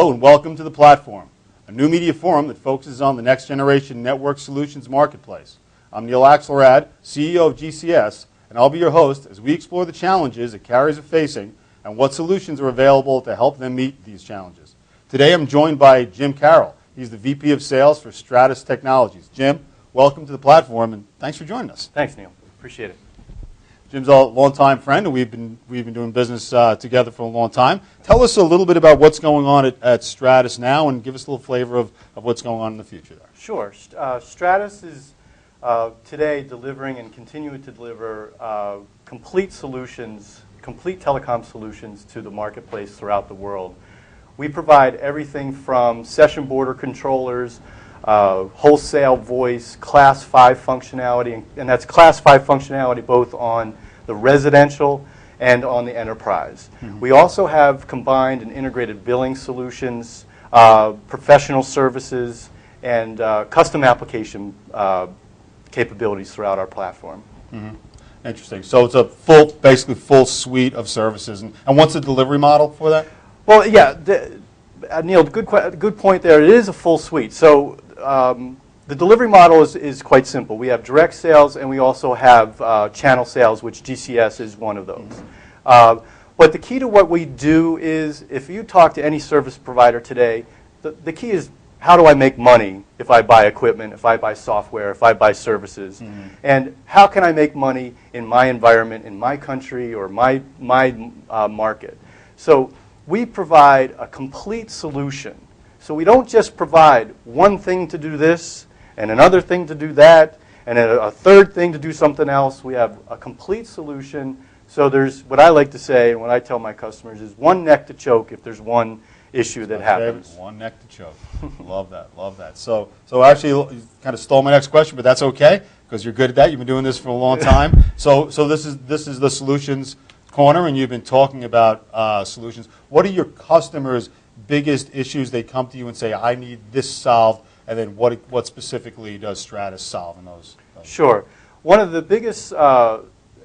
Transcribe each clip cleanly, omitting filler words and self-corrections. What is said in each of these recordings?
Hello and welcome to The Platform, a new media forum that focuses on the next generation network solutions marketplace. I'm Neal Axelrad, CEO of GCS, and I'll be your host as we explore the challenges that carriers are facing and what solutions are available to help them meet these challenges. Today I'm joined by Jim Carroll. He's the VP of Sales for Stratus Technologies. Jim, welcome to The Platform and thanks for joining us. Thanks, Neal. Appreciate it. Jim's a longtime friend, and we've been doing business together for a long time. Tell us a little bit about what's going on at Stratus now, and give us a little flavor of what's going on in the future there. Sure. Stratus is today delivering and continuing to deliver complete solutions, complete telecom solutions to the marketplace throughout the world. We provide everything from session border controllers, wholesale voice, Class 5 functionality, and that's Class 5 functionality both on the residential and on the enterprise. Mm-hmm. We also have combined and integrated billing solutions, professional services, and custom application capabilities throughout our platform. Mm-hmm. Interesting. So it's a basically full suite of services. And what's the delivery model for that? Well, yeah, Neal, good point there. It is a full suite. So the delivery model is quite simple. We have direct sales, and we also have channel sales, which GCS is one of those. But the key to what we do is, if you talk to any service provider today, the key is, how do I make money if I buy equipment, if I buy software, if I buy services? Mm-hmm. And how can I make money in my environment, in my country, or my market? So we provide a complete solution. So we don't just provide one thing to do this, and another thing to do that, and a third thing to do something else. We have a complete solution. So there's, what I like to say, and what I tell my customers is, one neck to choke if there's one issue that happens. One neck to choke. Love that, love that. So actually, you kind of stole my next question, but that's okay, because you're good at that. You've been doing this for a long time. So this is the solutions corner, and you've been talking about solutions. What are your customers' biggest issues? They come to you and say, I need this solved, and then what specifically does Stratus solve in those? Sure. One of the biggest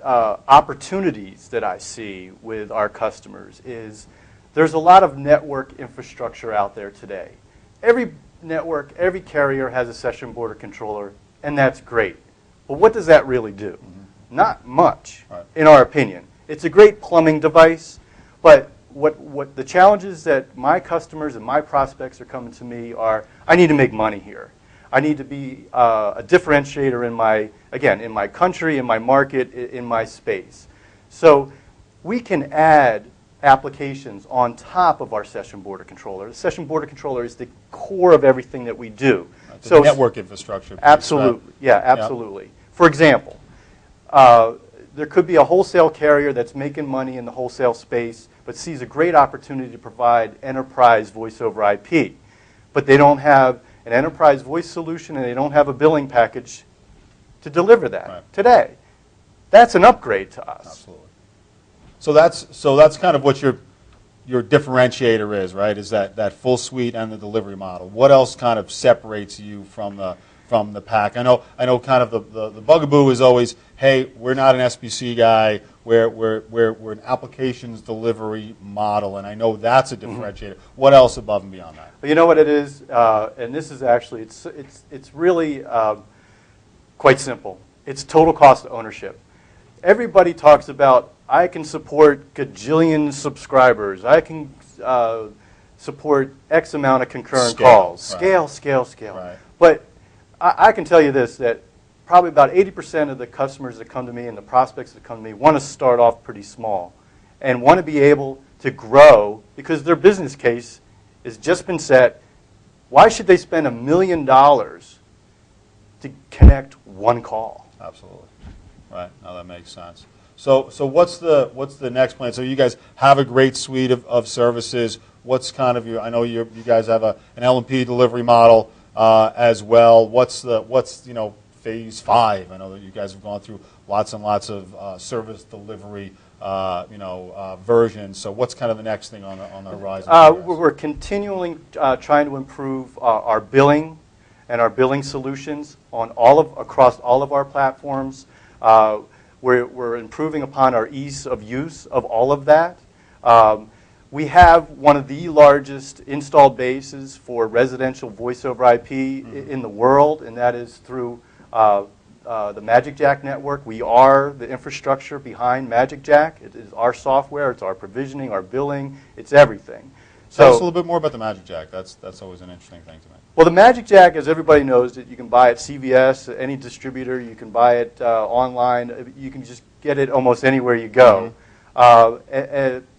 opportunities that I see with our customers is there's a lot of network infrastructure out there today. Every network, every carrier has a session border controller, and that's great. But what does that really do? Mm-hmm. Not much, right, in our opinion. It's a great plumbing device, but what the challenges that my customers and my prospects are coming to me are, I need to make money here. I need to be a differentiator in my country, in my market, in my space. So we can add applications on top of our session border controller. The session border controller is the core of everything that we do. Right, so network infrastructure. Absolutely. Yeah, absolutely. Yep. For example, there could be a wholesale carrier that's making money in the wholesale space, but sees a great opportunity to provide enterprise voice over IP. But they don't have an enterprise voice solution, and they don't have a billing package to deliver that today. That's an upgrade to us. Absolutely. So that's kind of what your differentiator is, right? Is that full suite and the delivery model. What else kind of separates you from the pack? I know kind of the bugaboo is always, hey, we're not an SBC guy, we're an applications delivery model, and I know that's a differentiator. Mm-hmm. What else above and beyond that? You know what it is, and this is actually, it's really quite simple. It's total cost of ownership. Everybody talks about, I can support gajillion subscribers, I can support X amount of concurrent calls. Right. Scale. Right. But I can tell you this, that probably about 80% of the customers that come to me and the prospects that come to me want to start off pretty small and want to be able to grow because their business case has just been set. Why should they spend $1 million to connect one call? Absolutely. Right. Now that makes sense. So what's the next plan? So you guys have a great suite of services. What's kind of I know you guys have an L&P delivery model as well. What's phase 5? I know that you guys have gone through lots and lots of service delivery versions. So what's kind of the next thing on the horizon? We're continually trying to improve our billing and our billing solutions on across all of our platforms. We're improving upon our ease of use of all of that. We have one of the largest installed bases for residential voice over IP in the world, and that is through the Magic Jack network. We are the infrastructure behind Magic Jack. It is our software, it's our provisioning, our billing, it's everything. Tell us a little bit more about the Magic Jack. That's always an interesting thing to me. Well, the Magic Jack, as everybody knows, you can buy at CVS, any distributor. You can buy it online. You can just get it almost anywhere you go.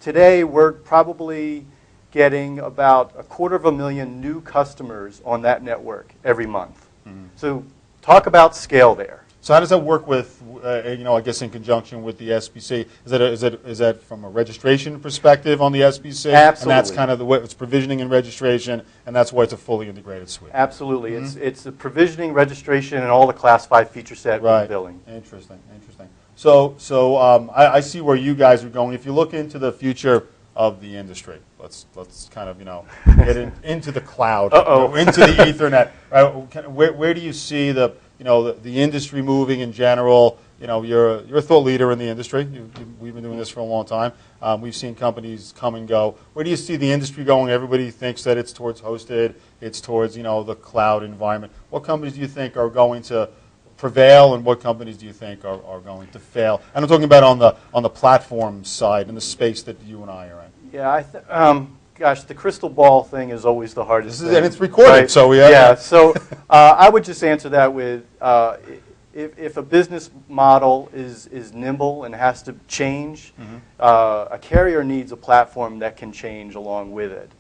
Today, we're probably getting about 250,000 new customers on that network every month. So talk about scale there. So how does that work with, I guess in conjunction with the SBC? Is that from a registration perspective on the SBC? Absolutely. And that's kind of the way it's provisioning and registration, and that's why it's a fully integrated suite. Absolutely. It's the provisioning, registration, and all the Class 5 feature set with billing. Interesting. So I see where you guys are going. If you look into the future of the industry, let's kind of get into the cloud, into the Ethernet. Right? Where do you see the industry moving in general? You're a thought leader in the industry. We've been doing this for a long time. We've seen companies come and go. Where do you see the industry going? Everybody thinks that it's towards hosted, it's towards the cloud environment. What companies do you think are going to prevail, and what companies do you think are going to fail? And I'm talking about on the platform side, in the space that you and I are in. Yeah, gosh, the crystal ball thing is always the hardest thing. And it's recorded, right? So so I would just answer that with if a business model is nimble and has to change, a carrier needs a platform that can change along with it.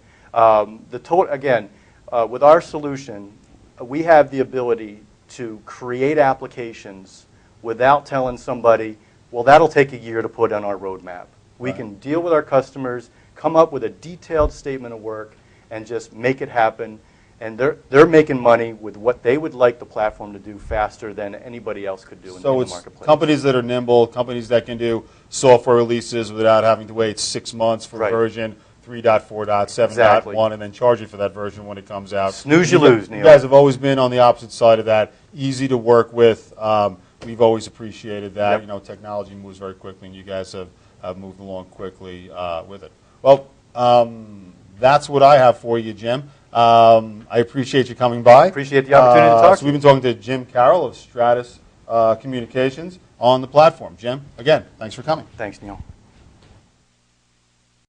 With our solution, we have the ability to create applications without telling somebody, well, that'll take a year to put on our roadmap. We can deal with our customers, come up with a detailed statement of work, and just make it happen. And they're making money with what they would like the platform to do faster than anybody else could do in the marketplace. So it's companies that are nimble, companies that can do software releases without having to wait 6 months for version 3.4.7.1 and then charge you for that version when it comes out. Snooze, you lose, Neal. You guys have always been on the opposite side of that. Easy to work with. We've always appreciated that. Technology moves very quickly, and you guys have moved along quickly with it. Well, that's what I have for you, Jim. I appreciate you coming by. Appreciate the opportunity to talk to you. We've been talking to Jim Carroll of Stratus Communications on the platform. Jim, again, thanks for coming. Thanks, Neal.